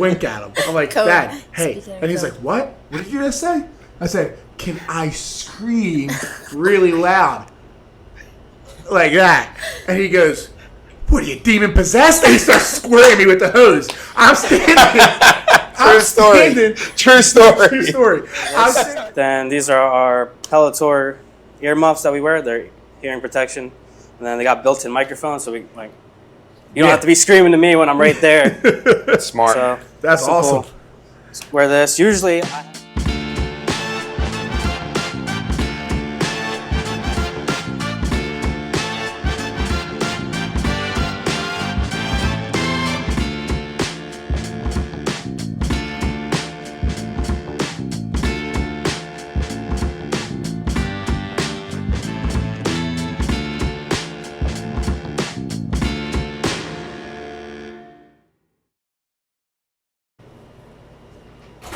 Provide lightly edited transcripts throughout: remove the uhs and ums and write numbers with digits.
wink at him. I'm like, Code. Dad, hey. Speaking of And he's code. like, what? What did you just say? I said, can I scream really loud? Like that. And he goes, what are you, demon possessed? And he starts squirting me with the hose. I'm standing. True story. Then these are our Pelotor earmuffs that we wear. They're hearing protection. And then they got built-in microphones, so you don't have to be screaming to me when I'm right there. That's smart. So That's awesome. Cool. Wear this. Usually,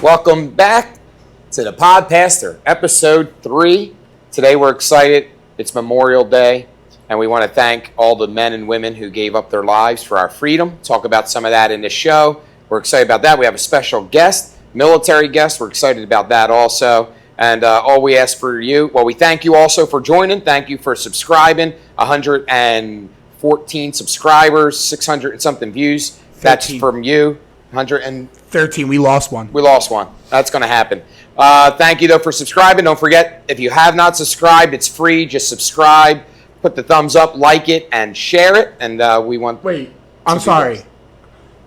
Welcome back to the Podpastor, episode 3. Today we're excited. It's Memorial Day, and we want to thank all the men and women who gave up their lives for our freedom. Talk about some of that in the show. We're excited about that. We have a special guest, military guest. We're excited about that also. And all we ask for you, well, we thank you also for joining. Thank you for subscribing. 114 subscribers, 600 and something views. 13. That's from you. 113. We lost one. That's going to happen. Thank you, though, for subscribing. Don't forget, if you have not subscribed, it's free. Just subscribe, put the thumbs up, like it, and share it. And we want. Wait, I'm sorry.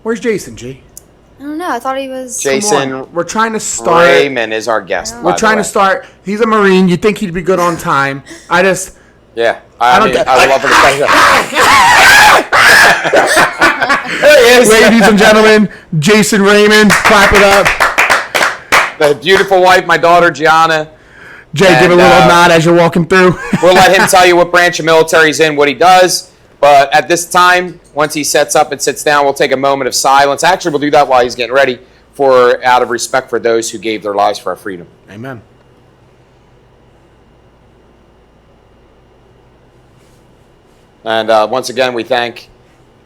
Where's Jason, G? I don't know. I thought he was. Jason. We're trying to start. Raymond is our guest. We're trying to start. He's a Marine. You'd think he'd be good on time. I would love for the There he is. Ladies and gentlemen, Jason Raymond. Clap it up. The beautiful wife, my daughter, Gianna. Jay, give a little nod as you're walking through. We'll let him tell you what branch of military he's in, what he does. But at this time, once he sets up and sits down, we'll take a moment of silence. Actually, we'll do that while he's getting ready out of respect for those who gave their lives for our freedom. Amen. And once again, we thank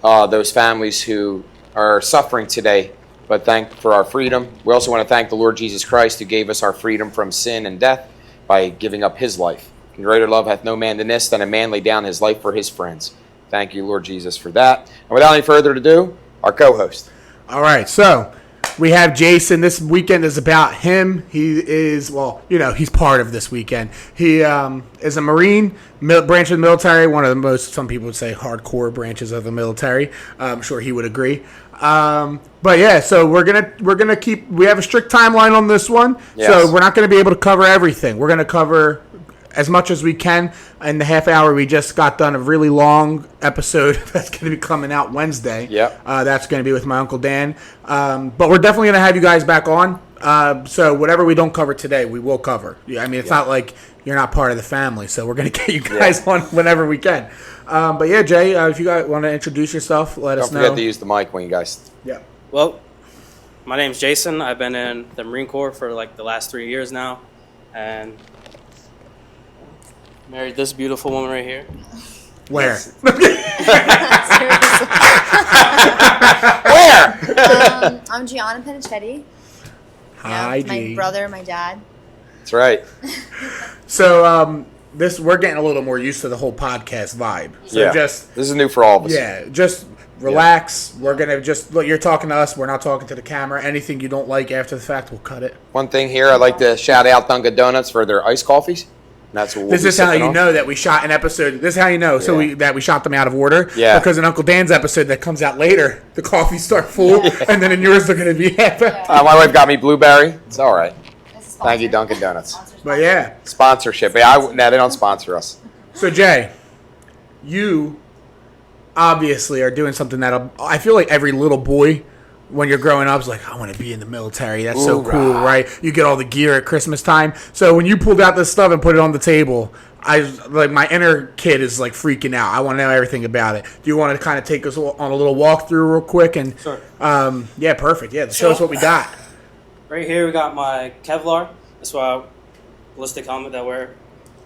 those families who are suffering today, but thank for our freedom. We also want to thank the Lord Jesus Christ who gave us our freedom from sin and death by giving up his life. And greater love hath no man than this, than a man lay down his life for his friends. Thank you, Lord Jesus, for that. And without any further ado, our co-host. All right, so we have Jason. This weekend is about him. He is, he's part of this weekend. He is a Marine, branch of the military, one of the most, some people would say, hardcore branches of the military. I'm sure he would agree. But yeah, so we're gonna keep. We have a strict timeline on this one, yes. So we're not going to be able to cover everything. We're going to cover as much as we can in the half hour. We just got done a really long episode that's going to be coming out Wednesday. Yep. That's going to be with my Uncle Dan. But we're definitely going to have you guys back on. So whatever we don't cover today, we will cover. I mean, it's not like you're not part of the family, so we're going to get you guys on whenever we can. But yeah, Jay, if you guys want to introduce yourself, let us know. Don't forget to use the mic when you guys... Yeah. well, my name's Jason. I've been in the Marine Corps for like the last 3 years now. And married this beautiful woman right here. Where? Where? I'm Gianna Penichetti. Hi, my G. brother, my dad. That's right. So we're getting a little more used to the whole podcast vibe. So this is new for all of us. Yeah, just relax. We're gonna look. You're talking to us. We're not talking to the camera. Anything you don't like after the fact, we'll cut it. One thing here, I'd like to shout out Dunkin' Donuts for their iced coffees. That's what This is how you know that we shot an episode. This is how you know. So we shot them out of order. Yeah. Because in Uncle Dan's episode that comes out later, the coffees start full, and then in yours they're gonna be half. My wife got me blueberry. It's all right. Thank you, Dunkin' Donuts. But yeah, sponsorship. Yeah, they don't sponsor us. So Jay, you obviously are doing something that I feel like every little boy, when you're growing up, is like, I want to be in the military. That's so cool, right? You get all the gear at Christmas time. So when you pulled out this stuff and put it on the table, my inner kid is like freaking out. I want to know everything about it. Do you want to kind of take us on a little walkthrough real quick? And Sure. Yeah, perfect. Yeah, show us what we got. Right here we got my Kevlar. That's why ballistic helmet that I wear.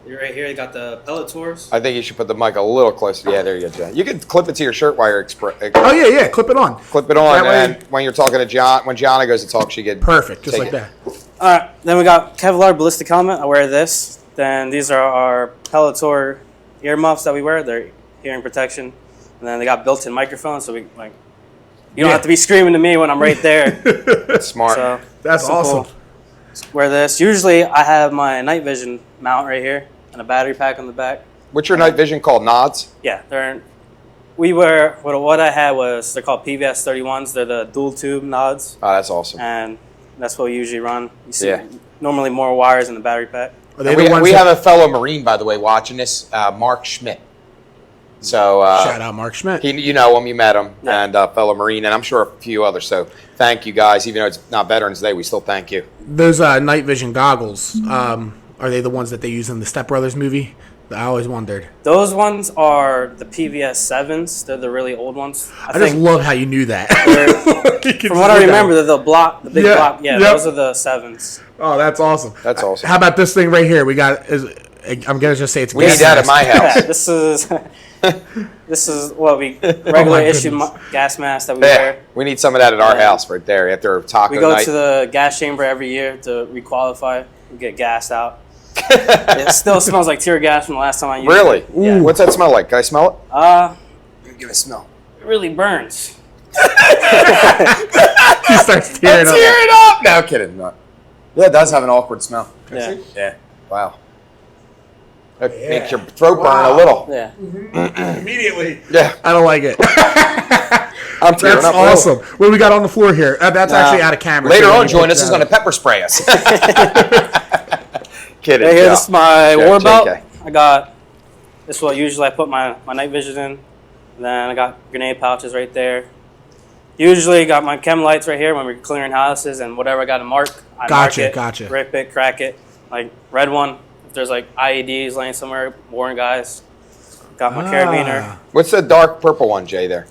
Right here, they got the Pelletors. I think you should put the mic a little closer. Yeah, there you go, John. You can clip it to your shirt while you're Oh yeah, clip it on. clip it on, That way- and when you're talking to John, when Gianna goes to talk, she get Perfect, just take like it. that. All right, then we got Kevlar ballistic helmet. I wear this. Then these are our Pelletor earmuffs that we wear. They're hearing protection. And then they got built-in microphones, so we like you don't Yeah. have to be screaming to me when I'm right there. That's smart. So That's so awesome. cool. Wear this. Usually, I have my night vision mount right here and a battery pack on the back. What's your night vision called? Nods? Yeah, what I had was they're called PVS 31s. They're the dual tube nods, Oh, that's awesome. and that's what we usually run. You see, Yeah. normally more wires in the battery pack. Are they And the ones we that- have a fellow Marine, by the way, watching this, Mark Schmidt. So shout out Mark Schmidt. you know him, you met him, Yeah. and fellow Marine, and I'm sure a few others. So thank you guys. Even though it's not Veterans Day, we still thank you. Those night vision goggles, are they the ones that they use in the Step Brothers movie? I always wondered. Those ones are the PVS 7s. They're the really old ones. I just love how you knew that. From what I remember, they're the big Yeah, block. Yeah, yep. those are the 7s. Oh, that's awesome. That's awesome. How about this thing right here? We got. I'm gonna just say it's. We need gas that at mask. my Yeah, house. this is what we regular issue goodness. gas mask that we Yeah, wear. we need some of that at our Yeah. house right there after taco We go night. to the gas chamber every year to requalify. We get gassed out. It still smells like tear gas from the last time I used Really? it. Yeah. What's that smell like? Can I smell it? Give it a smell. It really burns. He starts tearing up. Tear it up! No kidding. No. Yeah, it does have an awkward smell. Yeah. Yeah. Wow. It makes your throat burn a little. Yeah. Immediately. Yeah. I don't like it. I'm tearing That's up. awesome. What do we got on the floor here? That's actually out of camera. Later so on, we join can us is put going to that pepper spray us. Kidding. Right here, yeah. this is my Yeah, war belt. JK. I got this is what usually I put my night vision in. And then I got grenade pouches right there. Usually got my chem lights right here when we're clearing houses and whatever I got to mark, I Gotcha, mark it, gotcha. rip it, crack it. Like red one, if there's like IEDs laying somewhere, warning guys. Got my carabiner. What's the dark purple one, Jay, there?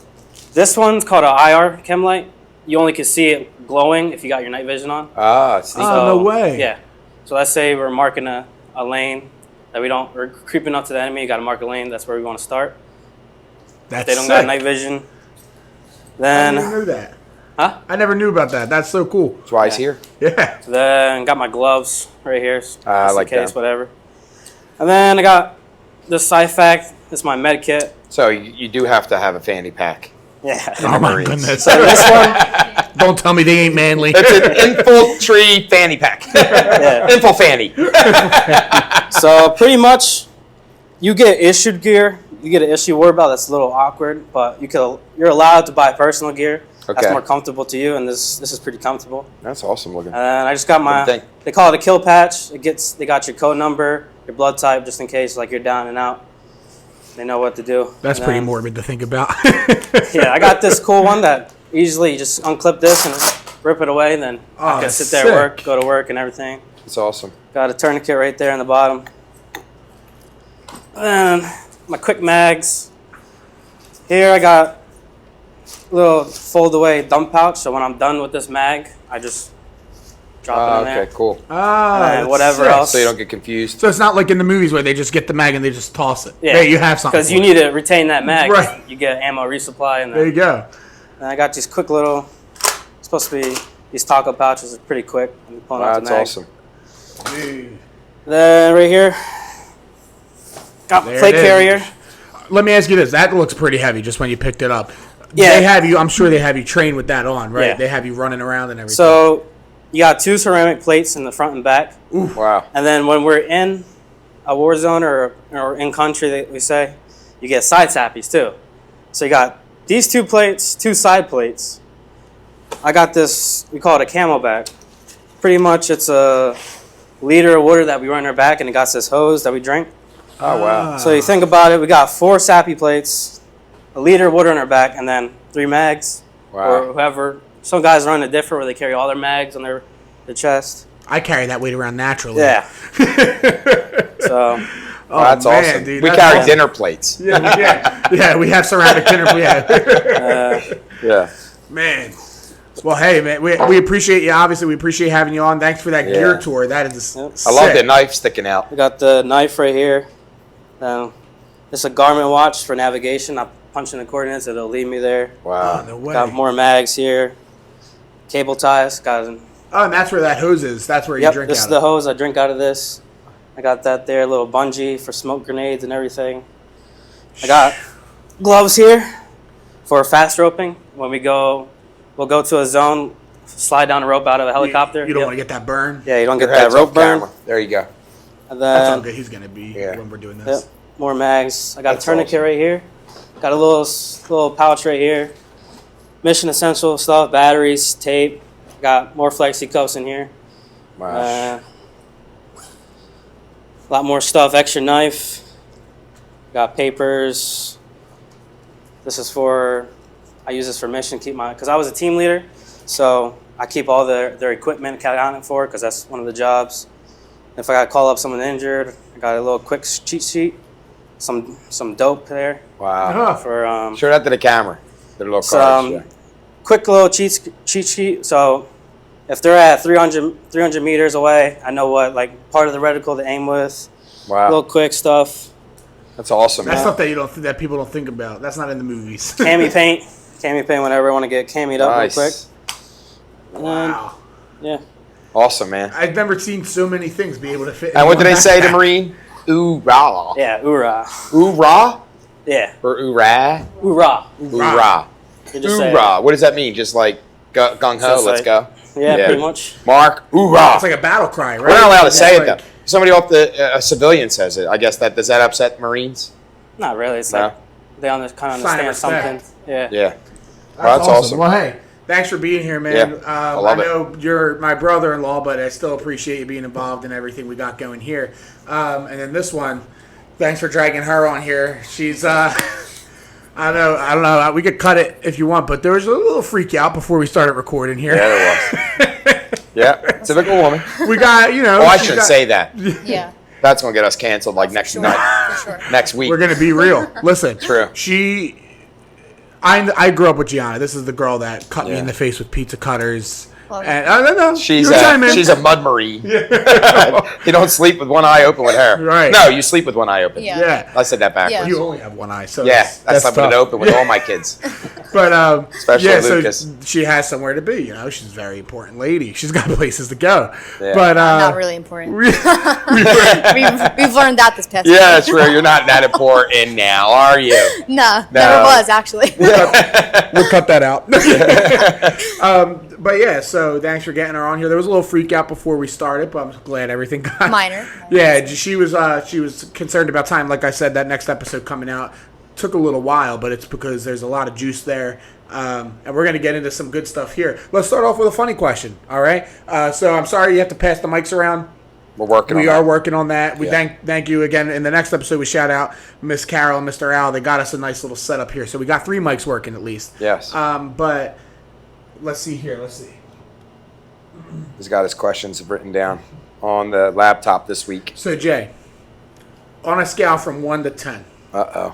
This one's called an IR chem light. You only can see it glowing if you got your night vision on. Ah, it's Oh, no way. Yeah. So let's say we're marking a lane that we're creeping up to the enemy. You got to mark a lane. That's where we want to start. That's If they don't sick. got night vision, I then never knew that. huh? I never knew about that. That's so cool. That's why he's here. Yeah. Then got my gloves right here, just I like in case, that. whatever. And then I got this SciFac. This is my med kit. So you do have to have a fanny pack. Yeah. Oh my Marines. goodness. So this one, Don't tell me they ain't manly. It's an infantry fanny pack. yeah. Info fanny. So pretty much, you get issued gear. You get an issue war belt that's a little awkward, but you're allowed to buy personal gear. That's Okay. more comfortable to you, and this is pretty comfortable. That's awesome looking. And I just got What do you think? they call it a kill patch. They got your code number, your blood type, just in case like you're down and out. They know what to do. That's And pretty then- morbid to think about. Yeah, I got this cool one that easily you just unclip this and rip it away, and then Oh, I can that's sit there, sick. work, go to work, and everything. It's awesome. Got a tourniquet right there in the bottom. And my quick mags. Here I got a little fold away dump pouch, so when I'm done with this mag, I just drop it in there. Okay, cool. Ah, And that's whatever sick. else. So you don't get confused. So it's not like in the movies where they just get the mag and they just toss it. Yeah. There you have something. Because you for it. need to retain that mag. Right. You get ammo resupply, and There you then go. and I got these quick little. Supposed to be these taco pouches are pretty quick. I'm pulling out the That's mag. awesome. Then right here, got my There plate it is. carrier. Let me ask you this: that looks pretty heavy just when you picked it up. Yeah. They have you. I'm sure they have you trained with that on, right? Yeah. They have you running around and everything. So you got 2 ceramic plates in the front and back. Wow. And then when we're in a war zone or in country, that we say, you get side sappies too. So you got these 2 plates, 2 side plates. I got this, we call it a camelback. Pretty much it's a liter of water that we run in our back, and it got this hose that we drink. Oh, wow. So you think about it, we got 4 sappy plates, a liter of water in our back, and then 3 mags. Or Wow. whoever. Some guys run it different where they carry all their mags on their chest. I carry that weight around naturally. Yeah. So Oh, that's man, awesome. dude, we that's carry awesome. dinner plates. Yeah, we have ceramic dinner. Yeah. Yeah. Man. Well, hey, man, we appreciate you. Obviously, we appreciate having you on. Thanks for that gear tour. That is sick. I love the knife sticking out. I got the knife right here. It's a Garmin watch for navigation. I punch in the coordinates, it'll lead me there. Wow. Oh, no way. Got more mags here. Cable ties. And that's where that hose is. That's where you drink this out is the hose. I drink out of this. I got that there, a little bungee for smoke grenades and everything. I got gloves here for fast roping. When we'll go to a zone, slide down a rope out of a helicopter. You don't want to get that burn. Yeah, you don't get Your that head's rope off burn. camera. There you go. And That's how then, good he's going to be when we're doing this. more mags. I got That's a tourniquet awesome. right here. Got a little pouch right here. Mission essential stuff, batteries, tape. Got more flexi cuffs in here. Wow. A lot more stuff, extra knife. Got papers. I use this for mission, because I was a team leader, so I keep all their equipment accounted for, because that's one of the jobs. If I got to call up someone injured, I got a little quick cheat sheet, some dope there. Wow. For Show that to the camera. The little cards. some quick little cheat sheet. So if they're at 300 meters away, I know what part of the reticle to aim with. Wow. Little quick stuff. That's awesome. That's man. stuff that people don't think about. That's not in the movies. Cami paint whenever I want to get camied up real quick. And Wow. yeah. Awesome, man. I've never seen so many things be able to fit. And what do in they one say to backpack. Marine? Ooh-rah. Yeah, oorah. Ooh-rah? Yeah, Or ooh-rah? oorah. Ooh-rah. You just say Ooh-rah. What does that mean? Just like gung-ho, Just let's like- go? Yeah, Yeah. pretty much. Mark, ooh-rah. It's like a battle cry, right? We're not allowed to say it, Like- though. Somebody off a civilian says it. I guess does that upset Marines? Not really. It's No? like they kind of Sign of understand respect. something. Yeah. Yeah. Well, that's awesome. Well, hey, thanks for being here, man. Yeah, I love it. know you're my brother-in-law, but I still appreciate you being involved in everything we got going here. And then this one, thanks for dragging her on here. She's, I don't know. We could cut it if you want, but there was a little freak out before we started recording here. Yeah, there was. Yeah, typical woman. We got, Oh, I shouldn't say that. Yeah. That's going to get us canceled next sure. night, For sure. next week. We're gonna be real. Listen, True. I grew up with Gianna. This is the girl that cut me Yeah. in the face with pizza cutters. Well, And I don't know. She's You chime in. she's a mud marine. You don't sleep with one eye open with her. Right. No, you sleep with one eye open. Yeah. Yeah. I said that backwards. Yeah. You only have one eye, so Yeah, I slept with it tough. open with all my kids. But Especially yeah, Lucas. so she has somewhere to be. She's a very important lady. She's got places to go. Yeah. But not really important. we- We've learned that this past Yeah, week. that's true. You're not that important now, are you? No, No. never was actually. we'll cut that out. But yeah, so thanks for getting her on here. There was a little freak out before we started, but I'm glad everything got Minor. Yeah, she was concerned about time. Like I said, that next episode coming out took a little while, but it's because there's a lot of juice there. And we're going to get into some good stuff here. Let's start off with a funny question, all right? So I'm sorry you have to pass the mics around. We're working on We that. are working on that. We Yeah. thank you again. In the next episode, we shout out Miss Carol and Mr. Al. They got us a nice little setup here. So we got 3 mics working at least. Yes. But let's see here. Let's see. He's got his questions written down on the laptop this week. So, Jay, on a scale from 1 to 10, Uh-oh.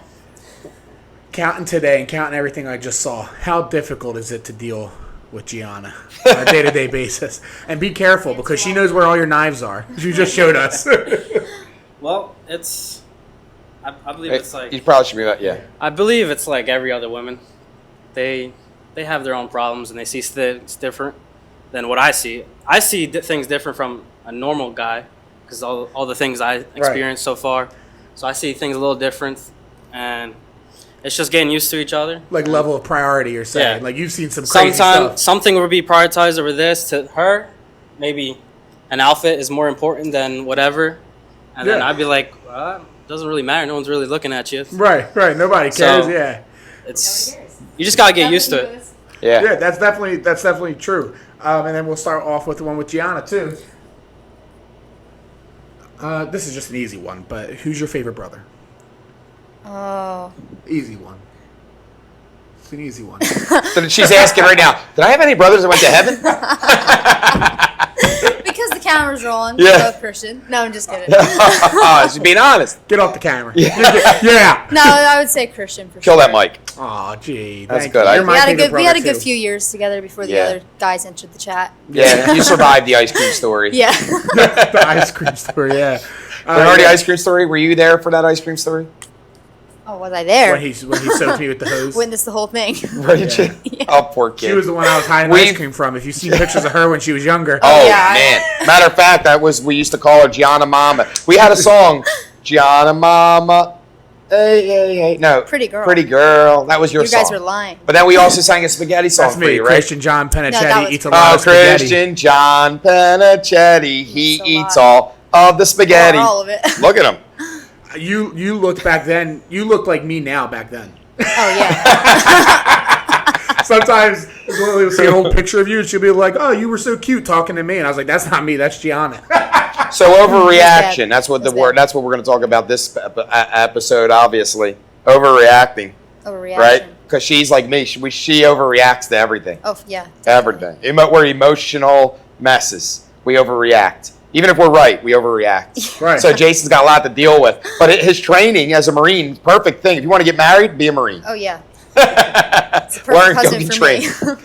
counting today and counting everything I just saw, how difficult is it to deal with Gianna on a day-to-day basis? And be careful because she knows where all your knives are. You just showed us. Well, I believe it's like You probably should be like, yeah. I believe it's like every other woman. They have their own problems and they see things different than what I see. I see things different from a normal guy because all the things I experienced so far. So I see things a little different, and it's just getting used to each other. Like level of priority, you're saying. Yeah. Like you've seen some crazy Sometimes stuff. something will be prioritized over this. To her, maybe an outfit is more important than whatever. And then Yeah. I'd be like, well, it doesn't really matter. No one's really looking at you. Right. Nobody cares. So- Yeah. It's you just gotta get used to it. Yeah. Yeah, that's definitely true. And then we'll start off with the one with Gianna too. This is just an easy one, but who's your favorite brother? Oh. Easy one. It's an easy one. So she's asking right now, did I have any brothers that went to heaven? Because the camera's rolling. Yeah. We're both Christian. No, I'm just kidding. She's being honest. Get off the camera. Yeah. No, I would say Christian for Kill sure. that mic. Oh, gee. That's thank good. you. I- You're my favorite We had a brother, good too. few years together before the Yeah. other guys entered the chat. Yeah, you survived the ice cream story. Yeah. The ice cream story, yeah. Bernardi ice cream story. Were you there for that ice cream story? Oh, was I there? When he soaked me with the hose. Witnessed the whole thing. Were you? Yeah. Oh, poor kid. She was the one I was hiding ice cream from. If you see pictures of her when she was younger. Oh Yeah. man! Matter of fact, we used to call her Gianna Mama. We had a song, Gianna Mama. Hey, hey, hey. No, Pretty Girl. Pretty girl. That was your You song. guys were lying. But then we also sang a spaghetti song That's for me, you, right? Christian John No, that Penichetti was eats a lot Oh, of spaghetti. Christian John Penichetti. He Eats a eats lot. all of the spaghetti. Or all of it. Look at him. You looked back then. You looked like me now back then. Oh, yeah. Sometimes Lily will see an old picture of you and she'll be like, "Oh, you were so cute talking to me," and I was like, "That's not me. That's Gianna." So overreaction. That's what the That's word. bad. That's what we're going to talk about this episode. Obviously, overreacting, Overreaction. right? Because she's like me. She overreacts to everything. Oh, yeah. Everything. We're emotional messes. We overreact. Even if we're right, we overreact. Right. So Jason's got a lot to deal with. But his training as a Marine, perfect thing. If you want to get married, be a Marine. Oh, yeah. It's a Learn, perfect go husband get for me.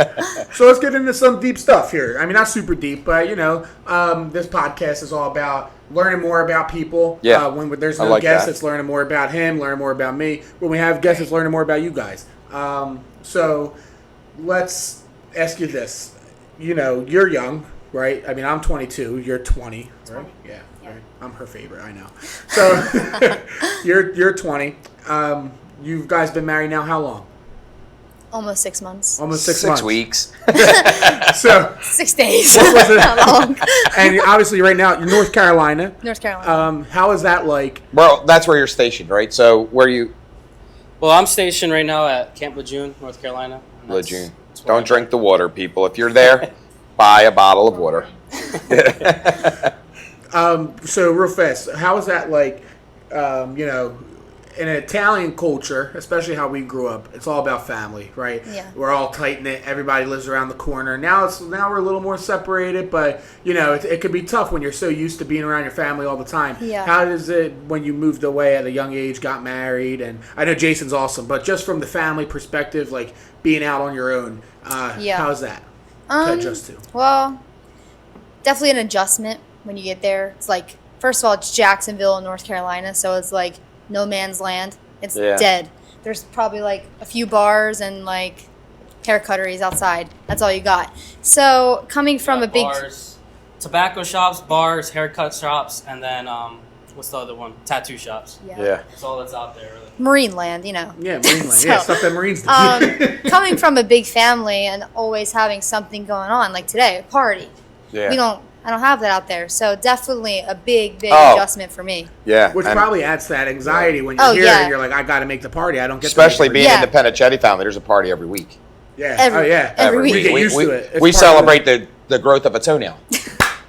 trained. So let's get into some deep stuff here. I mean, not super deep, but this podcast is all about learning more about people. Yeah. When there's I no like guest, that. it's learning more about him, learning more about me. When we have guests, it's learning more about you guys. So let's ask you this. You're young, right? I mean, I'm 22. You're 20, right? Yeah. Yeah. Right. I'm her favorite. I know. So you're 20. You guys been married now how long? Almost 6 months. Almost 6 6 months. weeks. So 6 days. What was it? Not long. and obviously right now you're North Carolina. North Carolina. How is that like? Well, that's where you're stationed, right? So where you, Well, I'm stationed right now at Camp Lejeune, North Carolina. and that's- Lejeune? that's where Don't drink the water, people. If you're there, buy a bottle of water. So real fast, how is that like? In an Italian culture, especially how we grew up, it's all about family, right? Yeah. We're all tight knit. Everybody lives around the corner. Now we're a little more separated, but it could be tough when you're so used to being around your family all the time. Yeah. How does it when you moved away at a young age, got married, and I know Jason's awesome, but just from the family perspective, like being out on your own, Yeah. how's that to adjust to? Well, definitely an adjustment when you get there. It's like, first of all, it's Jacksonville, North Carolina, so it's like no man's land. It's Yeah. dead. There's probably like a few bars and like hair cutteries outside. That's all you got. So coming from a big bars, tobacco shops, bars, haircut shops, and then what's the other one? Tattoo shops. Yeah. That's all that's out there, really. Marine land, Yeah, Marine land. So, Yeah, stuff that Marines do. coming from a big family and always having something going on, like today, a party. Yeah. I don't have that out there. So definitely a big Oh. adjustment for me. Yeah. Which and probably adds to that anxiety when you're Oh, here yeah. and you're like, I got to make the party. I don't get especially to make being Yeah. in the Penichetti family, there's a party every week. Yeah. Every- yeah. every week. We get used we, to it. It's we part of celebrate the growth of a toenail.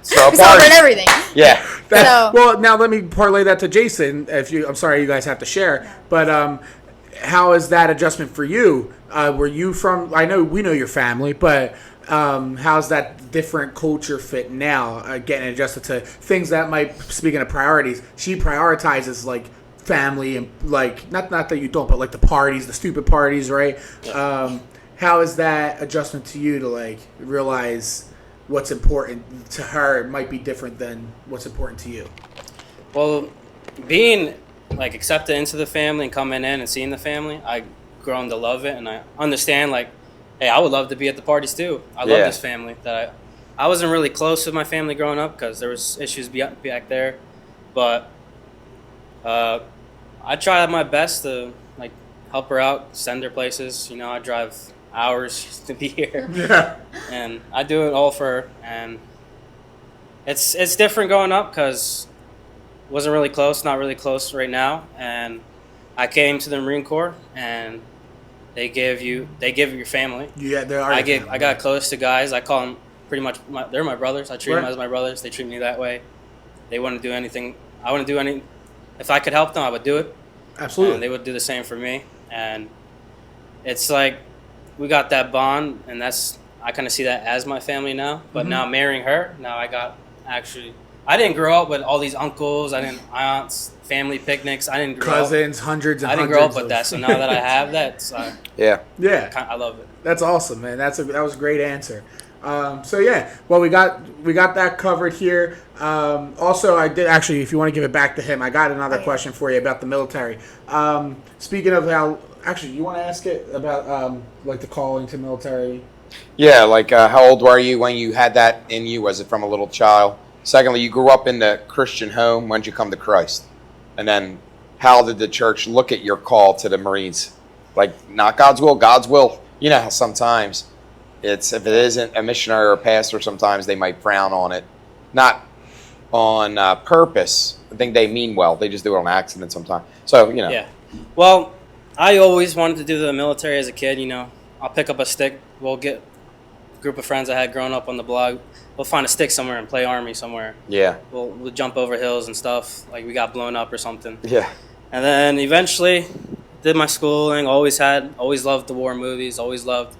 So a We celebrate party. everything. Yeah. So- Well, now let me parlay that to Jason. I'm sorry, you guys have to share, but how is that adjustment for you? Were you from? We know your family, but how's that different culture fit now? Getting adjusted to things that might. Speaking of priorities, she prioritizes like family and like not that you don't, but like the parties, the stupid parties, right? How is that adjustment to you to like realize what's important to her might be different than what's important to you? Well, being like accepted into the family and coming in and seeing the family, I've grown to love it, and I understand like, hey, I would love to be at the parties too. I love Yeah. this family. That I wasn't really close with my family growing up because there was issues back there, but I try my best to like help her out, send her places. I drive hours to be here. Yeah. And I do it all for her, and it's different growing up because wasn't really close, not really close right now, and I came to the Marine Corps, and they give you your family. Yeah, there are. I got close to guys. I call them pretty much they're my brothers. I treat them Right. as my brothers. They treat me that way. They wouldn't do anything. I wouldn't do any. If I could help them, I would do it. Absolutely. And they would do the same for me. And it's like we got that bond, and that's I kind of see that as my family now. But now marrying her, now I didn't grow up with all these uncles. I didn't aunts, family picnics. I didn't grow Cousins, up. hundreds and I didn't hundreds. grow up with that. So now that I have that, Yeah. Yeah, I love it. that's awesome, man. That was a great answer. So yeah, well, we got that covered here. Also, I did actually, if you want to give it back to him, I got another question for you about the military. Speaking of how, actually, you want to ask it about like the calling to military? Yeah, like how old were you when you had that in you? Was it from a little child? Secondly, you grew up in the Christian home. When did you come to Christ? And then how did the church look at your call to the Marines? Like, not God's will, God's will. You know how sometimes if it isn't a missionary or a pastor, sometimes they might frown on it. Not on purpose. I think they mean well. They just do it on accident sometimes. So, you know. Yeah. Well, I always wanted to do the military as a kid. I'll pick up a stick. We'll get a group of friends I had growing up on the block. We'll find a stick somewhere and play army somewhere. Yeah. We'll jump over hills and stuff. Like we got blown up or something. Yeah. And then eventually did my schooling. Always loved the war movies. Always loved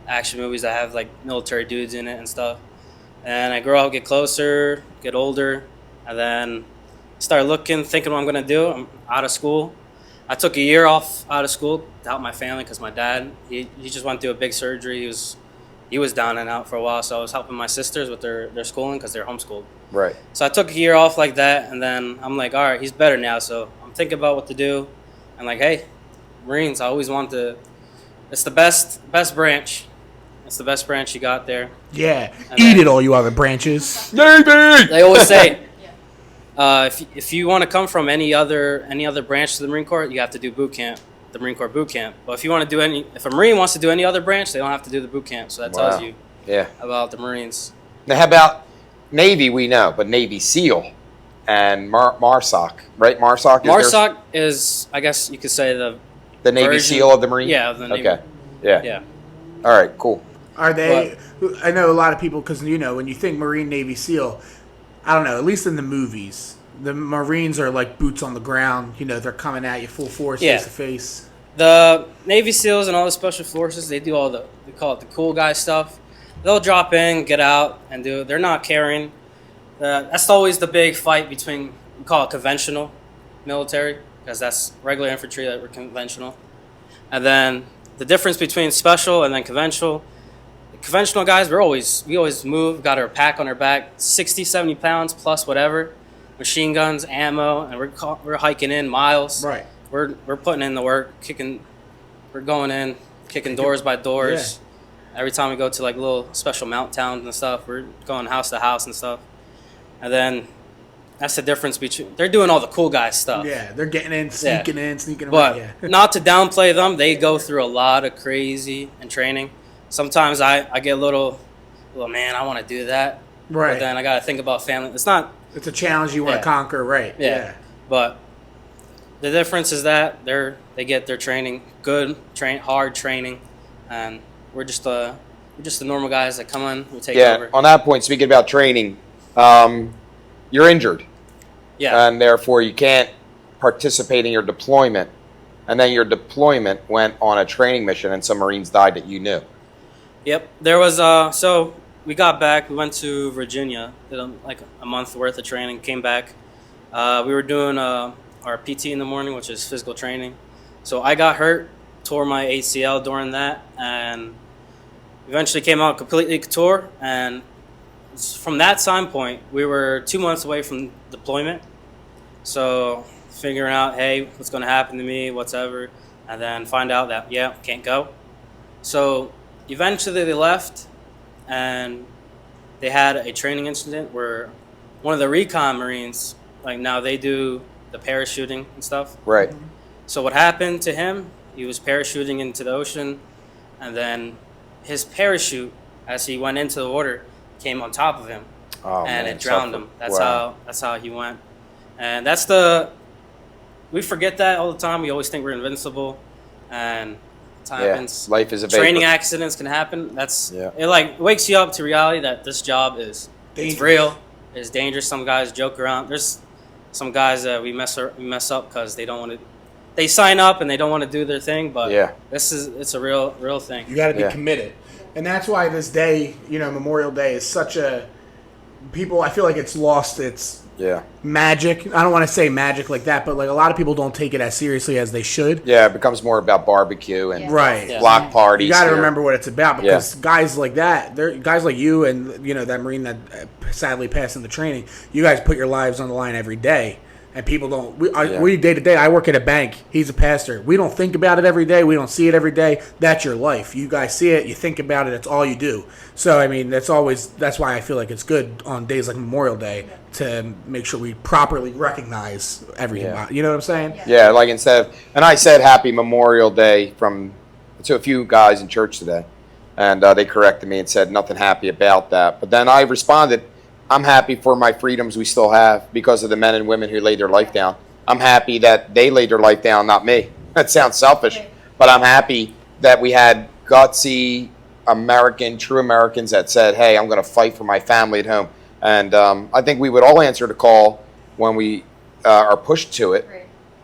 action movies that have like military dudes in it and stuff. And I grow up, get closer, get older, and then start looking, thinking what I'm gonna do. I'm out of school. I took a year off out of school to help my family because my dad he just went through a big surgery. He was down and out for a while, so I was helping my sisters with their schooling because they're homeschooled. Right. So I took a year off like that, and then I'm like, all right, he's better now, so I'm thinking about what to do. And like, hey, Marines, I always wanted to. It's the best branch. It's the best branch you got there. Yeah, And eat then- it all, you other branches. They always say, if you want to come from any other branch to the Marine Corps, you have to do boot camp, the Marine Corps boot camp. But if a Marine wants to do any other branch, they don't have to do the boot camp. So that tells you Yeah. about the Marines. Now, how about Navy? We know, but Navy SEAL and MARSOC, right? MARSOC. MARSOC is, I guess you could say the Navy version- SEAL of the Marine. Yeah, of the Navy. Okay. Yeah. Yeah. All right. Cool. Are they? I know a lot of people because when you think Marine, Navy, SEAL, I don't know. At least in the movies, the Marines are like boots on the ground. They're coming at you full force, Yeah. face to face. The Navy SEALs and all the special forces, they do we call it the cool guy stuff. They'll drop in, get out, and they're not caring. That's always the big fight between, we call it conventional military, because that's regular infantry that were conventional. And then the difference between special and then conventional, the conventional guys, we always move, got our pack on our back, 60, 70 pounds plus whatever, machine guns, ammo, and we're hiking in miles. Right. We're putting in the work, we're going in, kicking doors by doors. Yeah. Every time we go to like little special mount towns and stuff, we're going house to house and stuff. And then that's the difference between, they're doing all the cool guy stuff. Yeah, they're getting in, sneaking around. But Yeah. not to downplay them, they go through a lot of crazy and training. Sometimes I get a little, man, I want to do that. Right. But then I got to think about family. It's a challenge you want to conquer, right? Yeah. But the difference is that they get their training, hard training, and we're just the normal guys that come in, we take over. On that point, speaking about training, you're injured. Yeah. And therefore you can't participate in your deployment. And then your deployment went on a training mission and some Marines died that you knew. Yep. There was so we got back, we went to Virginia, did like a month worth of training, came back. We were doing our PT in the morning, which is physical training. So I got hurt, tore my ACL during that, and eventually came out completely tore. And from that time point, we were 2 months away from deployment. So figuring out, hey, what's going to happen to me, whatever, and then find out that, can't go. So eventually they left, and they had a training incident where one of the recon Marines, like now they do the parachuting and stuff. Right. So what happened to him, he was parachuting into the ocean, and then his parachute, as he went into the water, came on top of him, and it drowned him. That's how he went. And we forget that all the time. We always think we're invincible, and it happens. Life is a vapor. Training accidents can happen. It like wakes you up to reality that this job is it's real. It's dangerous. Some guys joke around. There's some guys that we mess up because they don't want to. They sign up and they don't want to do their thing, but it's a real thing. You got to be committed. And that's why this day, Memorial Day is such a people. I feel like it's lost its magic. I don't want to say magic like that, but like a lot of people don't take it as seriously as they should. Yeah, it becomes more about barbecue and block parties. You got to here. remember what it's about because guys like that, they're guys like you and that Marine that sadly passed in the training. You guys put your lives on the line every day. And people don't. We day to day. I work at a bank. He's a pastor. We don't think about it every day. We don't see it every day. That's your life. You guys see it. You think about it. It's all you do. So I mean, that's why I feel like it's good on days like Memorial Day to make sure we properly recognize everything. Yeah. You know what I'm saying? Yeah. Like and I said Happy Memorial Day to a few guys in church today, and they corrected me and said nothing happy about that. But then I responded, I'm happy for my freedoms we still have because of the men and women who laid their life down. I'm happy that they laid their life down, not me. That sounds selfish, but I'm happy that we had gutsy true Americans that said, hey, I'm going to fight for my family at home. And I think we would all answer the call when we are pushed to it,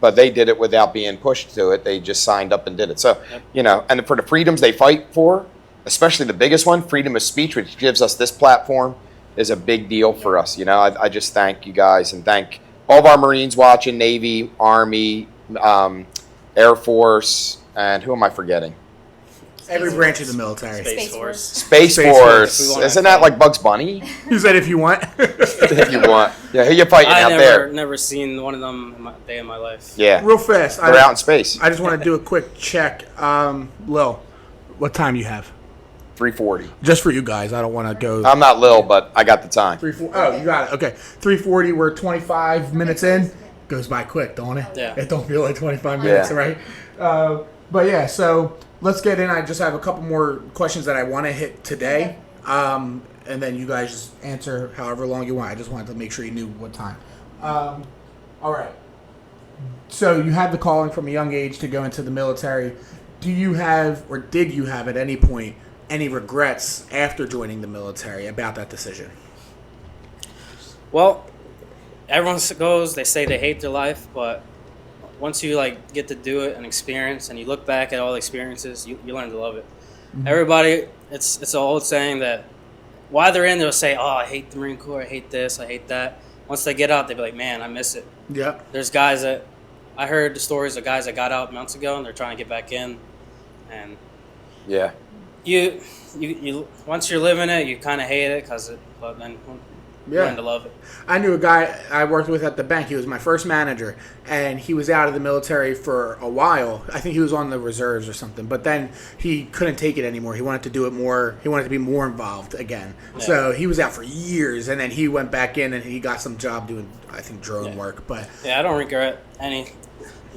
but they did it without being pushed to it. They just signed up and did it. So, and for the freedoms they fight for, especially the biggest one, freedom of speech, which gives us this platform, is a big deal for us. I just thank you guys and thank all of our Marines watching, Navy, Army, Air Force, and who am I forgetting? Every branch of the military. Space Force. Space Force. Isn't that like Bugs Bunny? You said if you want. If you want. Yeah, who you fighting out there? I've never seen one of them in my day in my life. Yeah. Real fast. They're out in space. I just want to do a quick check. Lil, what time you have? 3:40. Just for you guys. I don't want to go. I'm not Lil, but I got the time. 3:40. Oh, you got it. Okay. 3:40. We're 25 minutes in. Goes by quick, don't it? Yeah. It don't feel like 25 minutes, right? But yeah, so let's get in. I just have a couple more questions that I want to hit today. And then you guys just answer however long you want. I just wanted to make sure you knew what time. All right. So you had the calling from a young age to go into the military. Do you have, or did you have at any point, any regrets after joining the military about that decision? Well, everyone goes, they say they hate their life, but once you get to do it and experience and you look back at all the experiences, you learn to love it. Mm-hmm. Everybody, it's an old saying that while they're in, they'll say, oh, I hate the Marine Corps, I hate this, I hate that. Once they get out, they'll be like, man, I miss it. Yeah. There's guys that, I heard the stories of guys that got out months ago and they're trying to get back in. And yeah. You once you're living it, you kind of hate it, but then you learn to love it. I knew a guy I worked with at the bank. He was my first manager, and he was out of the military for a while. I think he was on the reserves or something, but then he couldn't take it anymore. He wanted to do it more. He wanted to be more involved again. Yeah. So he was out for years, and then he went back in, and he got some job doing, I think, drone work. But yeah, I don't regret any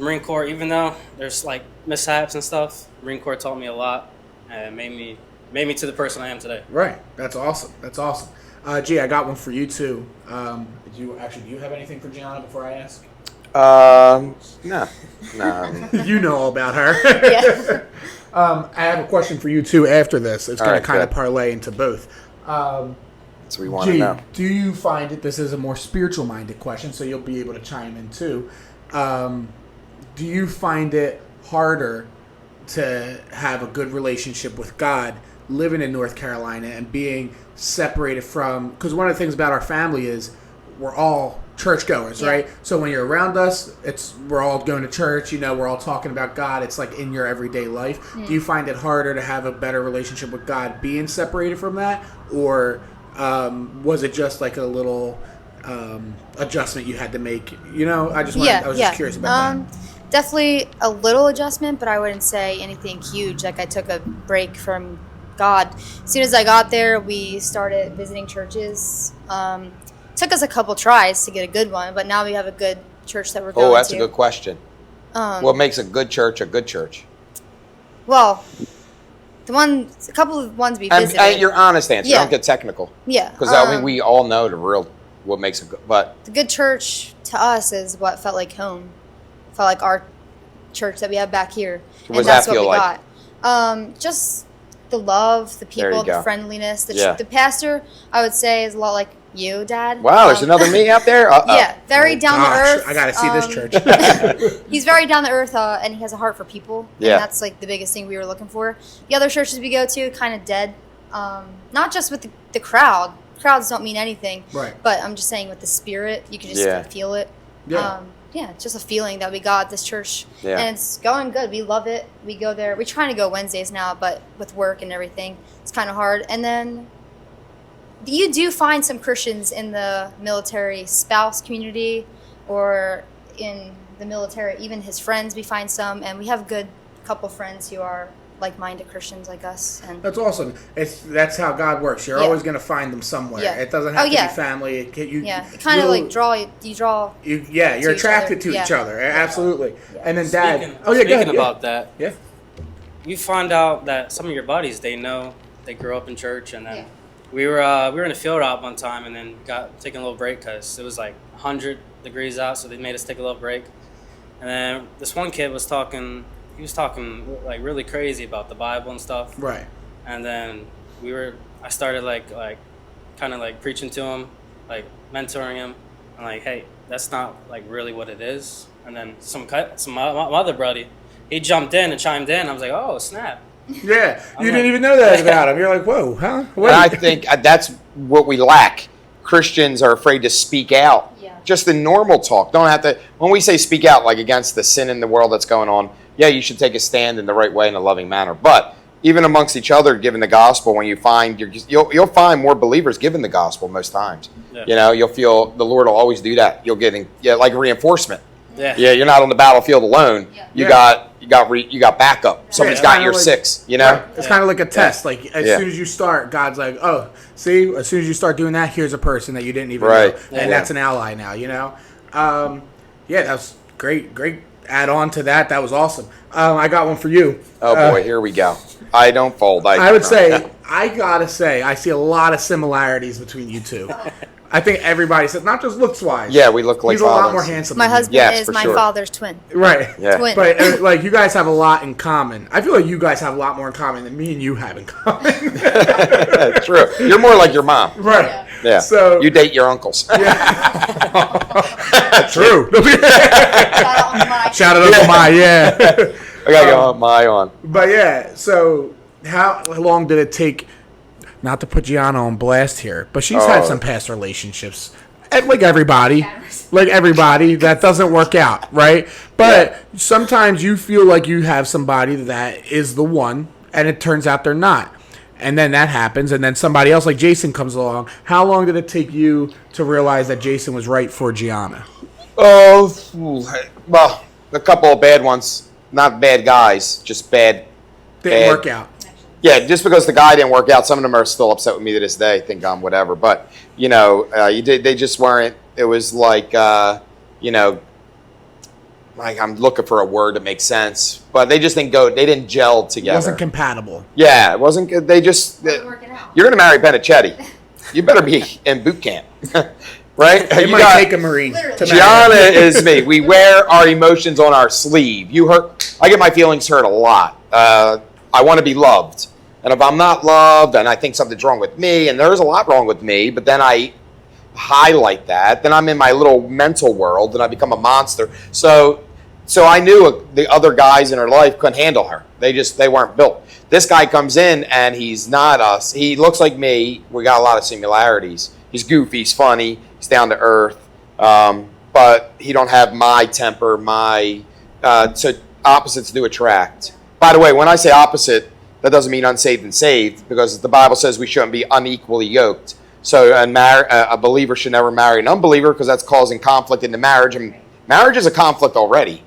Marine Corps, even though there's mishaps and stuff. Marine Corps taught me a lot. Made me to the person I am today. Right. That's awesome. G, I got one for you too. Do you have anything for Gianna before I ask? No. You know all about her. Yeah. I have a question for you too after this. It's going to kind of parlay into both. So we want to know. Do you find it, this is a more spiritual minded question, so you'll be able to chime in too. Do you find it harder to have a good relationship with God living in North Carolina and being separated from, because one of the things about our family is we're all churchgoers, right? So when you're around us, we're all going to church, we're all talking about God. It's like in your everyday life. Do you find it harder to have a better relationship with God being separated from that? Or was it just like a little adjustment you had to make? I was just curious about that. Definitely a little adjustment, but I wouldn't say anything huge. I took a break from God. As soon as I got there, we started visiting churches. Took us a couple tries to get a good one, but now we have a good church that we're going to. Oh, that's a good question. What makes a good church a good church? Well, a couple of ones we visited. And your honest answer. Don't get technical. Yeah. Because we all know what makes a good. But the good church to us is what felt like home. Felt like our church that we have back here. What does that feel like? Just the love, the people, the friendliness. The pastor, I would say, is a lot like you, Dad. Wow, there's another me out there? Yeah, very down to earth. I got to see this church. He's very down to earth, and he has a heart for people. Yeah. And that's the biggest thing we were looking for. The other churches we go to, kind of dead. not just with the crowd. Crowds don't mean anything. Right. But I'm just saying with the spirit, you can just feel it. Yeah. It's just a feeling that we got at this church. Yeah. And it's going good. We love it. We go there. We're trying to go Wednesdays now, but with work and everything, it's kind of hard. And then you do find some Christians in the military spouse community or in the military, even his friends, we find some. And we have a good couple friends who are like-minded Christians like us. And That's awesome. That's how God works. You're always going to find them somewhere. Yeah. It doesn't have to yeah. be family. It kind of like draw. You draw. You're attracted to each other. Absolutely. And then Dad. Speaking Go ahead. about that, Yeah. you find out that some of your buddies, they grew up in church, and then we were in a field out one time, and then got taking a little break because it was like 100 degrees out, so they made us take a little break. And then this one kid was talking. He was talking like really crazy about the Bible and stuff. Right. And then I started like kind of like preaching to him, like mentoring him. I'm like, hey, that's not like really what it is. And then my other buddy, he jumped in and chimed in. I was like, oh snap. Yeah, you didn't even know that about him. You're like, whoa, huh? Wait. And I think that's what we lack. Christians are afraid to speak out. Yeah. Just the normal talk. Don't have to. When we say speak out, like against the sin in the world that's going on, yeah, you should take a stand in the right way in a loving manner. But even amongst each other, giving the gospel, when you find you'll find more believers giving the gospel most times. Yeah. You'll feel the Lord will always do that. You'll get like reinforcement. Yeah. Yeah, you're not on the battlefield alone. Yeah. You got backup. Somebody's got your six. Right. It's kind of like a test. Like as Yeah. soon as you start, God's like, oh, see, as soon as you start doing that, here's a person that you didn't even Right. know, Yeah. and that's an ally now. That was great add on to that. That was awesome. I got one for you. Oh boy, here we go. I don't fold. I would say, I gotta say, I see a lot of similarities between you two. I think everybody says, not just looks wise. Yeah, we look like He's a lot fathers. more handsome. My than you. husband Yes, is for my sure. father's twin. Right. Yeah. Twin. But like you guys have a lot in common. I feel like you guys have a lot more in common than me and you have in common. True. You're more like your mom. Right. Yeah. So You date your uncles. true. Shout out to my I gotta go on my on. But yeah, so how long did it take? Not to put Gianna on blast here, but she's had some past relationships, and like everybody, that doesn't work out, right? But sometimes you feel like you have somebody that is the one, and it turns out they're not. And then that happens, and then somebody else like Jason comes along. How long did it take you to realize that Jason was right for Gianna? Oh, well, a couple of bad ones. Not bad guys, just bad. Didn't work out. Yeah, just because the guy didn't work out, some of them are still upset with me to this day. Think I'm whatever, but they just weren't. It was like like I'm looking for a word that makes sense, but they just didn't go. They didn't gel together. It wasn't compatible. Yeah, it wasn't. They just. Working out. You're gonna marry Benicetti. You better be in boot camp, right? It might take a Marine to marry. Gianna is me. We wear our emotions on our sleeve. I get my feelings hurt a lot. I want to be loved. And if I'm not loved and I think something's wrong with me, and there's a lot wrong with me, but then I highlight that, then I'm in my little mental world and I become a monster. So I knew the other guys in her life couldn't handle her. They weren't built. This guy comes in and he's not us. He looks like me. We got a lot of similarities. He's goofy, he's funny, he's down to earth. But he don't have my temper, so opposites do attract. By the way, when I say opposite, that doesn't mean unsaved and saved, because the Bible says we shouldn't be unequally yoked. So a believer should never marry an unbeliever, because that's causing conflict in the marriage. And marriage is a conflict already.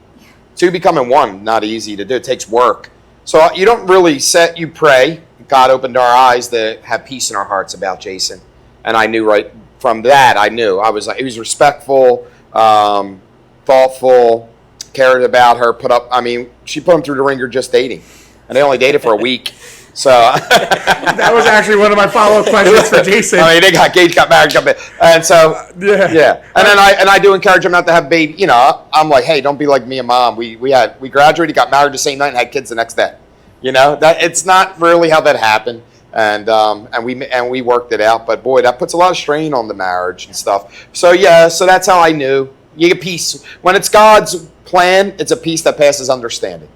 Two becoming one, not easy to do. It takes work. So you don't really you pray. God opened our eyes to have peace in our hearts about Jason. And I knew right from that, I was like, he was respectful, thoughtful, cared about her, she put him through the ringer just dating. And they only dated for a week. So that was actually one of my follow-up questions for Jason. They got engaged, got married, and so yeah. And then I do encourage them not to have baby. I'm like, hey, don't be like me and mom. We graduated, got married the same night, and had kids the next day. That it's not really how that happened. And we worked it out. But boy, that puts a lot of strain on the marriage and stuff. So so that's how I knew. You get peace when it's God's plan. It's a peace that passes understanding.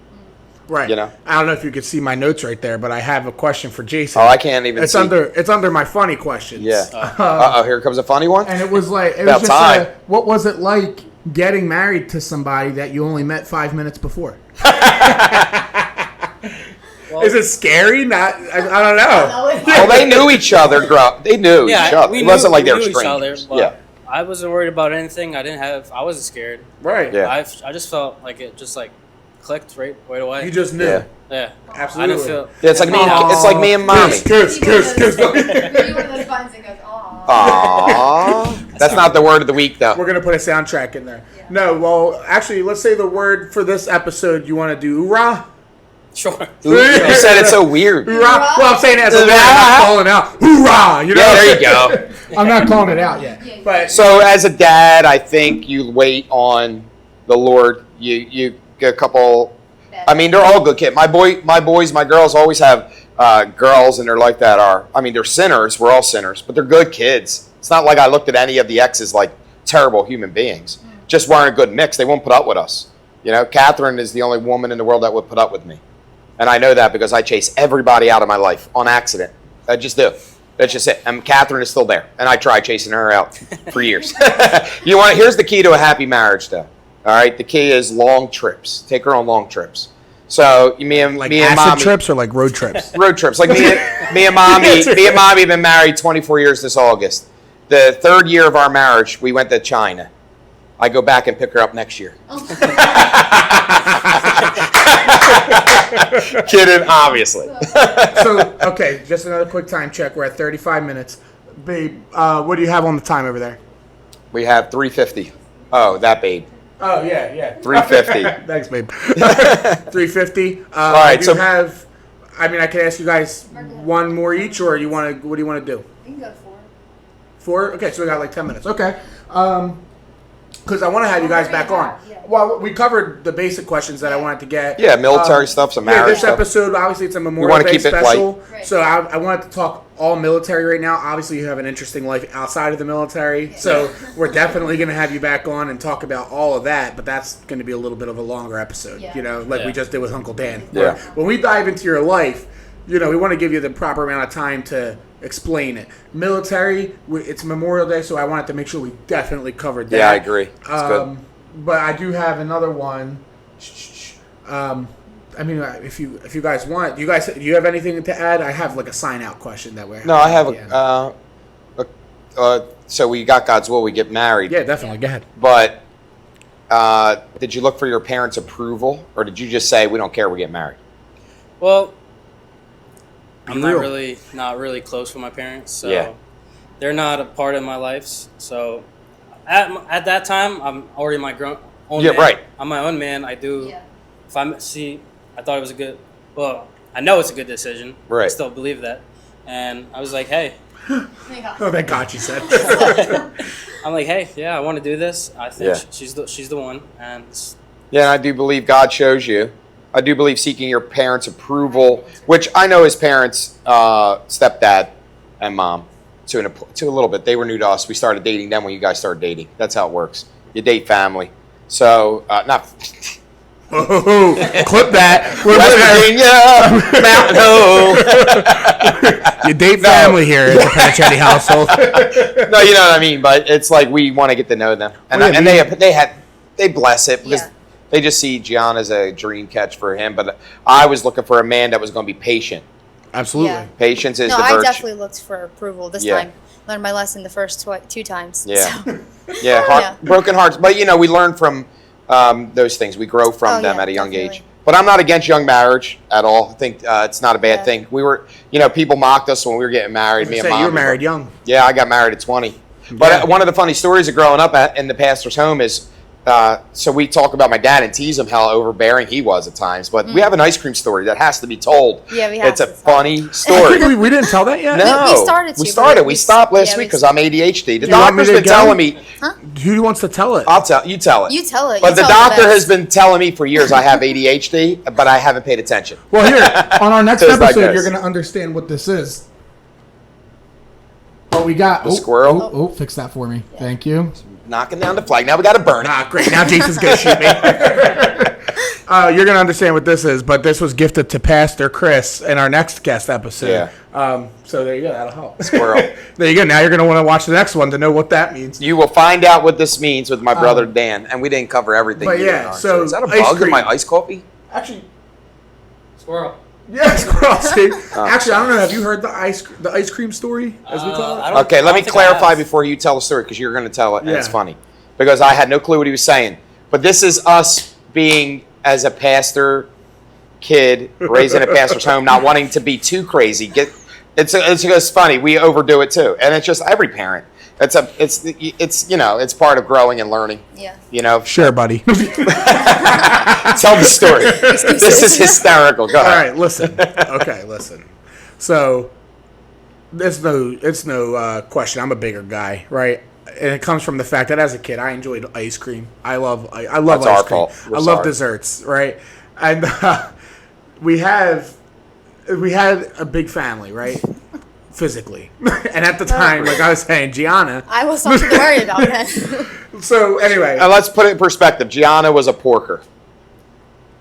Right. You know? I don't know if you could see my notes right there, but I have a question for Jason. Oh, I can't even see. It's under my funny questions. Yeah. Uh-oh, here comes a funny one. And it was like, About time. What was it like getting married to somebody that you only met 5 minutes before? Is it scary? Not. I don't know. Well, they knew each other. They knew each other. It wasn't like they were knew each strangers. other, but I wasn't worried about anything. I wasn't scared. Right. Yeah. I just felt like it just like clicked right away. You just knew. Yeah. Yeah. Absolutely. I didn't feel. Yeah, it's like me. It's like me and mommy. Kiss. You're one of those buttons that goes, aw. Aww. That's not the word of the week, though. We're gonna put a soundtrack in there. Yeah. No, well, actually, let's say the word for this episode. You want to do hoorah? Sure. You said it's so weird. Hoorah. Well, I'm saying it as a word. I'm not calling out hoorah. You know? Yeah, there you go. I'm not calling it out yet. But So, as a dad, I think you wait on the Lord. You get a couple. I mean, they're all good kids. My boys, my girls always have girls, and they're like that. They're sinners. We're all sinners, but they're good kids. It's not like I looked at any of the exes like terrible human beings. Just weren't a good mix. They won't put up with us. You know, Catherine is the only woman in the world that would put up with me. And I know that because I chase everybody out of my life on accident. I just do. That's just it. And Catherine is still there. And I tried chasing her out for years. Here's the key to a happy marriage, though. All right? The key is long trips. Take her on long trips. So me and acid mommy, trips or like road trips? road trips. Like me and mommy have been married 24 years this August. The third year of our marriage, we went to China. I go back and pick her up next year. Kidding, obviously. So, okay, just another quick time check. We're at 35 minutes. Babe, what do you have on the time over there? We have 350. Oh, that babe. Oh, yeah. 350. Thanks, babe. 350. All right, I can ask you guys one more each, or what do you want to do? You can go 4. 4? Okay, so we got like 10 minutes. Okay. Because I want to have you guys back on. Yeah. Well, we covered the basic questions that I wanted to get. Yeah, military stuff, some marriage this stuff. episode, obviously, it's a Memorial wanna Day keep it special. light. Right. So I wanted to talk all military right now. Obviously, you have an interesting life outside of the military. Yeah. So we're definitely going to have you back on and talk about all of that. But that's going to be a little bit of a longer episode, Yeah. like we just did with Uncle Dan. Yeah. When we dive into your life, we want to give you the proper amount of time to explain it. Military, it's Memorial Day, so I wanted to make sure we definitely covered that. Yeah, I agree. It's good. But I do have another one. If you guys want, do you have anything to add? I have like a sign out question that way. No, I have so we got God's will, we get married. Yeah, definitely. Go ahead. But did you look for your parents' approval, or did you just say, we don't care, we get married? Well, I'm real. not really close with my parents, so Yeah. they're not a part of my life. So at that time, I'm already my own Yeah, man. right. I'm my own man. I do. Yeah. If I thought it was a good. Well, I know it's a good decision. Right. I still believe that, and I was like, hey. Oh, thank God you said. I'm like, hey, yeah, I want to do this. I think Yeah. she's the one, and Yeah, and I do believe God shows you. I do believe seeking your parents' approval, which I know his parents, stepdad and mom, to a little bit. They were new to us. We started dating them when you guys started dating. That's how it works. You date family. So, not Oh, clip that. West Virginia, Mountain Home. You date family here at the Panichetti household. No, you know what I mean. But it's like we want to get to know them, and Well, yeah, they bless it because Yeah. they just see Gian as a dream catch for him. But I was looking for a man that was going to be patient. Absolutely. Yeah. Patience is No, the I virtue. definitely looked for approval this Yeah. time. Learned my lesson the first 2 times. Yeah. So. Yeah, Yeah. broken hearts. But we learn from those things. We grow from Oh, them yeah, at a young definitely. age. But I'm not against young marriage at all. I think it's not a bad Yeah. thing. We were, people mocked us when we were getting married. Me and Mom. You were married young. Yeah, I got married at 20. But Yeah. one of the funny stories of growing up in the pastor's home is, so we talk about my dad and tease him how overbearing he was at times. But we have an ice cream story that has to be told. Yeah, we have It's a to tell funny I story. think we didn't tell that yet? No, We started to, We but started. we We stopped last yeah, week we- because I'm ADHD. The Do you want me doctor's to been go? telling me. Who wants to tell it? I'll tell you. Tell it. You tell it. But You the tell it doctor best. has been telling me for years I have ADHD, but I haven't paid attention. Well, here, on our next So it's like episode, this. you're going to understand what this is. But we got... The squirrel? Oh, fix that for me. Thank you. Knocking down the flag. Now we got to burn it. Ah, great. Now Jason's going to shoot me. You're gonna understand what this is, but this was gifted to Pastor Chris in our next guest episode. Yeah. So there you go. That'll help. Squirrel. There you go. Now you're gonna want to watch the next one to know what that means. You will find out what this means with my brother Dan, and we didn't cover everything. But here yeah, in ours. so is that a ice bug in cream. my iced coffee? Actually, Squirrel. yeah, squirrel. See? Actually, I don't know. Have you heard the ice cream story, as we call it? Okay, let me clarify before you tell the story, because you're going to tell it, and it's Yeah. funny. Because I had no clue what he was saying. But this is us being, as a pastor kid, raised in a pastor's home, not wanting to be too crazy. It's funny. We overdo it too. And it's just every parent. It's part of growing and learning. Yeah. Sure, buddy. Tell the story. This is hysterical. Go All ahead. right, listen. Okay, listen. So, it's no question. I'm a bigger guy, right? And it comes from the fact that as a kid, I enjoyed ice cream. I love That's ice our cream. fault. We're I love sorry. desserts, right? And we had a big family, right? Physically, and at the time, like I was saying, Gianna. I was something to worry about then. So anyway, And let's put it in perspective. Gianna was a porker.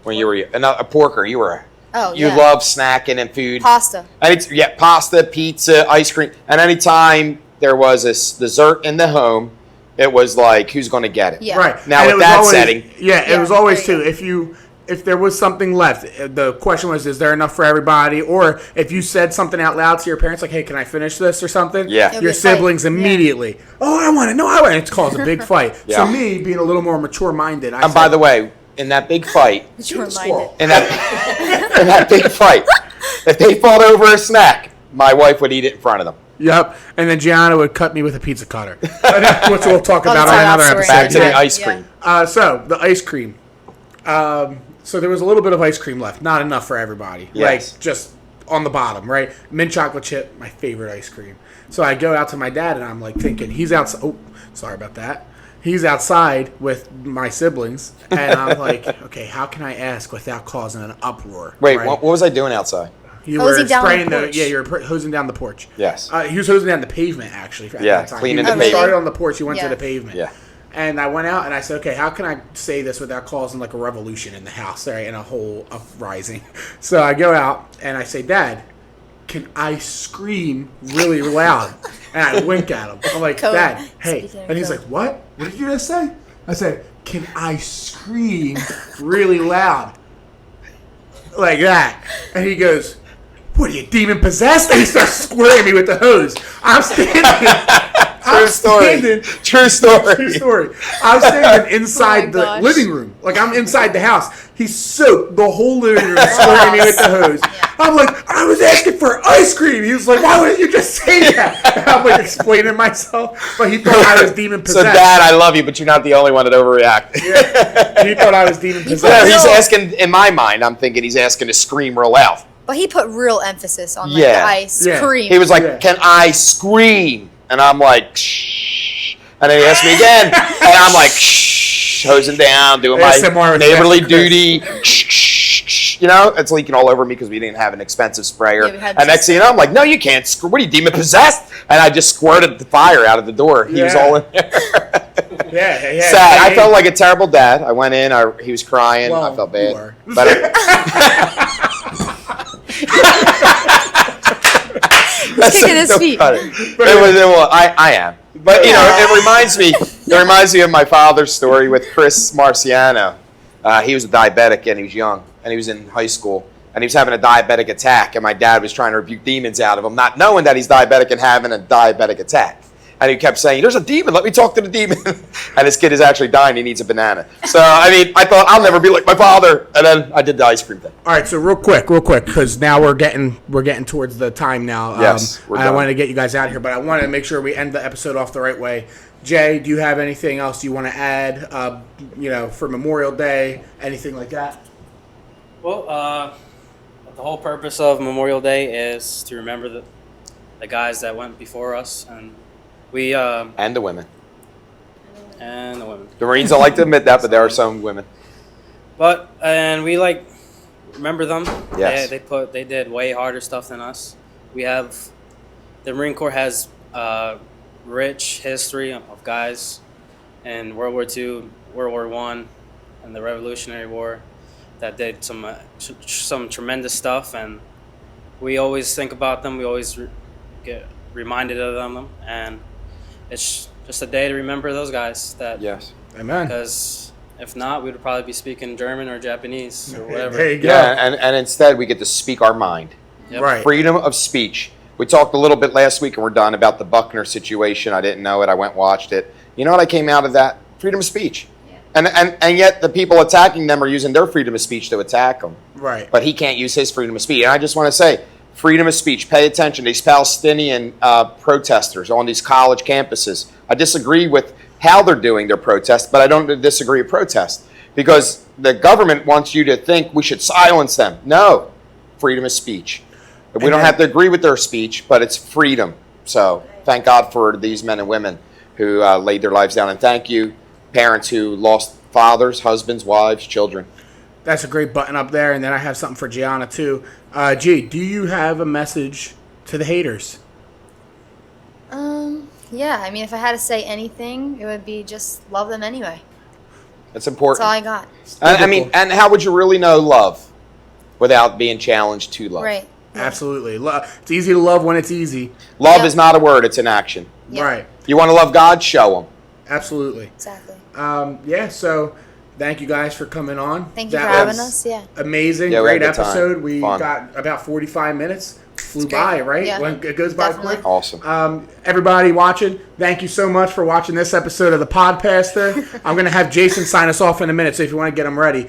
When you were a porker, you were. Oh, You yeah. love snacking and food. Pasta. And pasta, pizza, ice cream. And anytime there was a dessert in the home, it was like, who's going to get it? Yeah. right Now, And with it was that always- setting- it was Yeah, always there too. you If there was something left, the question was, is there enough for everybody? Or if you said something out loud to your parents, like, hey, can I finish this or something? Yeah. It'll be Your a fight. siblings Yeah. immediately, oh, I want it. No, I want it. It's caused a big fight. Yeah. So me, being a little more mature-minded, I And by the way, in that big fight, You're squirrel. reminded. in that big fight, if they fought over a snack, my wife would eat it in front of them. Yep. And then Gianna would cut me with a pizza cutter, which we'll talk about tell on that another story. episode. Back to the Yeah. ice Yeah. cream. So the ice cream. So there was a little bit of ice cream left, not enough for everybody. Yes. Like just on the bottom, right? Mint chocolate chip, my favorite ice cream. So I go out to my dad and I'm like thinking he's outside. Oh, sorry about that. He's outside with my siblings, and I'm like, okay, how can I ask without causing an uproar? Wait, right? what was I doing outside? You Hosing were down spraying the porch. you were hosing down the porch. Yes. He was hosing down the pavement actually. At Yeah, that time. cleaning He the pavement. started on the porch. He went to Yeah. the pavement. Yeah. And I went out and I said, okay, how can I say this without causing like a revolution in the house, right, and a whole uprising? So I go out and I say, Dad, can I scream really loud? And I wink at him. I'm like, Code. Dad, hey. Speaking of And he's code. like, what? What did you just say? I said, can I scream really loud? Like that. And he goes, what are you, demon possessed? And he starts squaring at me with the hose. I'm standing. True story. True story. True story. I'm standing inside Oh my the gosh. living room. Like, I'm inside the house. He soaked the whole living room, squirting me with the hose. I'm like, I was asking for ice cream. He was like, why would you just say that? And I'm like explaining myself. But he thought I was demon So, possessed. Dad, I love you, but you're not the only one that overreacted. He thought I was demon No, possessed. he's asking, in my mind, I'm thinking he's asking to scream real loud. But he put real emphasis on like Yeah. the ice Yeah. cream. He was like, Yeah. can I scream? And I'm like, shh. And then he asked me again. And I'm like, shh, hosing down, doing my ASMR with neighborly Pastor Chris. duty. Shh, shh, shh. You know, it's leaking all over me because we didn't have an expensive sprayer. Yeah, we had And next just- thing you know, I'm like, no, you can't. What are you, demon possessed? And I just squirted the fire out of the door. He was Yeah. all in there. Yeah. Sad. I felt like a terrible dad. I went in. He was crying. Well, I felt you bad. were. But That's kicking his so feet. funny. I am. But you know, it reminds me of my father's story with Chris Marciano. He was a diabetic and he was young and he was in high school and he was having a diabetic attack and my dad was trying to rebuke demons out of him, not knowing that he's diabetic and having a diabetic attack. And he kept saying, there's a demon, let me talk to the demon. And his kid is actually dying, he needs a banana. So, I mean, I thought, I'll never be like my father. And then I did the ice cream thing. All right, so real quick, because now we're getting towards the time now. Yes, we're I done. wanted to get you guys out here, but I wanted to make sure we end the episode off the right way. Jay, do you have anything else you want to add? For Memorial Day, anything like that? Well, the whole purpose of Memorial Day is to remember the guys that went before us, and we And the women. and the women. The Marines don't like to admit that, but there are some women. And we remember them. Yes. They did way harder stuff than us. The Marine Corps has rich history of guys in World War II, World War I, and the Revolutionary War that did some tremendous stuff, and we always think about them. We always get reminded of them, and it's just a day to remember those guys. Yes. Amen. Because if not, we would probably be speaking German or Japanese or whatever. There you go. Yeah, and instead we get to speak our mind. Yep. Right. Freedom of speech. We talked a little bit last week, and we're done, about the Buckner situation. I didn't know it. I went and watched it. You know what I came out of that? Freedom of speech. Yeah. And yet the people attacking them are using their freedom of speech to attack him. Right. But he can't use his freedom of speech. And I just want to say, freedom of speech. Pay attention to these Palestinian protesters on these college campuses. I disagree with how they're doing their protest, but I don't disagree with protest because the government wants you to think we should silence them. No, freedom of speech. We don't have to agree with their speech, but it's freedom. So thank God for these men and women who laid their lives down. And thank you, parents who lost fathers, husbands, wives, children. That's a great button up there. And then I have something for Gianna, too. G, do you have a message to the haters? Yeah, I mean, if I had to say anything, it would be just love them anyway. That's important. That's all I got. I mean, and how would you really know love without being challenged to love? Right. Absolutely. It's easy to love when it's easy. Love Yep. is not a word, it's an action. Yeah. Right. You want to love God? Show him. Absolutely. Exactly. Yeah, so thank you guys for coming on. Thank you for That having was us. Yeah. Amazing. Yeah, we had Great a good time. episode. We Fun. got about 45 minutes. Flew It's great. by, right? Yeah. It goes by Definitely. quick. Awesome. Everybody watching, thank you so much for watching this episode of the Podpastor. I'm going to have Jason sign us off in a minute, so if you want to get him ready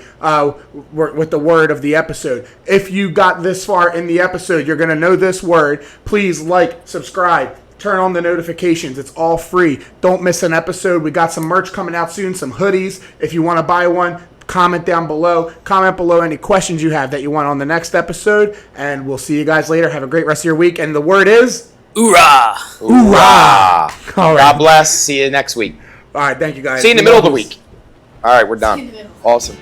with the word of the episode. If you got this far in the episode, you're going to know this word. Please like, subscribe, turn on the notifications. It's all free. Don't miss an episode. We got some merch coming out soon, some hoodies. If you want to buy one, comment down below. Comment below any questions you have that you want on the next episode. And we'll see you guys later. Have a great rest of your week. And the word is... Hoorah! Hoorah! All right. God bless. See you next week. All right. Thank you guys. See you in the middle of the week. All right, we're done. Awesome.